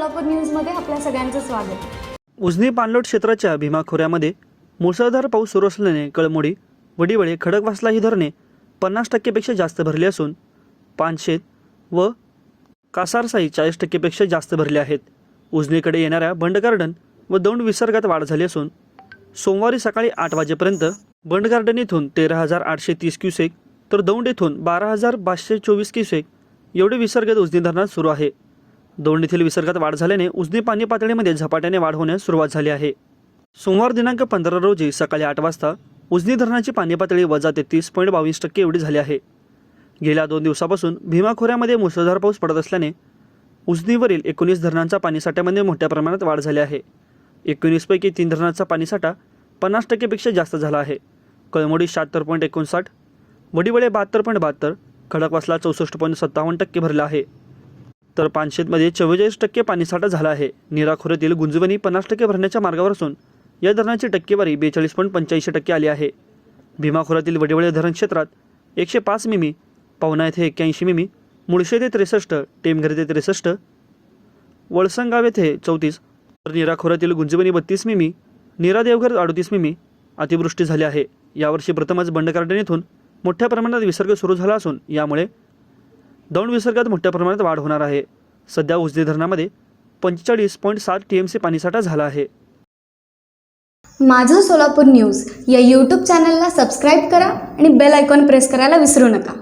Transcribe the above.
सोलापूर न्यूजमध्ये आपल्या सगळ्यांचं स्वागत। उजनी पाणलोट क्षेत्राच्या भीमा खोऱ्यामध्ये मुसळधार पाऊस सुरू असल्याने कळमोडी, वडीवळे, खडकवासला ही धरणे 50% जास्त भरली असून पानशेत व कासारसाई 40% जास्त भरले आहेत। उजनीकडे येणाऱ्या बंड गार्डन व दौंड विसर्गात वाढ झाली असून सोमवारी सकाळी 8 वाजेपर्यंत बंड गार्डन येथून 13,830 क्युसेक तर दौंड येथून 12,524 क्युसेक एवढे विसर्ग उजनी धरणात सुरू आहे। दौंड येथील विसर्गात वाढ झाल्याने उजनी पाणी पातळीमध्ये झपाट्याने वाढ होण्यास सुरुवात झाली आहे। सोमवार दिनांक 15 रोजी सकाळी 8 वाजता उजनी धरणाची पाणी पातळी -33.22% एवढी झाली आहे। गेल्या 2 दिवसापासून भीमा खोऱ्यामध्ये मुसळधार पाऊस पडत असल्याने उजनीवरील 19 धरणांचा पाणीसाठ्यामध्ये मोठ्या प्रमाणात वाढ झाली आहे। 19 पैकी 3 धरणांचा पाणीसाठा 50% जास्त झाला आहे। कळमोडी 76.59, वडीवळे 72.72, खडकवासला 64.57% भरला आहे, तर पानशेतमध्ये 44% पाणीसाठा झाला आहे। नीरा खोऱ्यातील गुंजवणी 50% भरण्याच्या मार्गावर असून या धरणाची टक्केवारी 42.85% आली आहे। भीमा खोऱ्यातील वडीवळे धरण क्षेत्रात 105 मिमी, पावना येथे 81 मिमी, मुळशे येथे 63, टेमघर येथे 63, वळसंगाव येथे 34, तर नीरा खोऱ्यातील गुंजवणी 32 मिमी, नीरा देवघर 38 मिमी अतिवृष्टी झाली आहे। यावर्षी प्रथमच बंड गार्डन येथून मोठ्या प्रमाणात विसर्ग सुरू झाला असून यामुळे दौंड विसर्गात मोठ्या प्रमाणात वाढ होणार आहे। सध्या उजनी धरणामध्ये 45.7 TMC पाणीसाठा झाला आहे। माझं सोलापूर न्यूज या यूट्यूब चॅनलला सबस्क्राईब करा आणि बेल आयकॉन प्रेस करायला विसरू नका।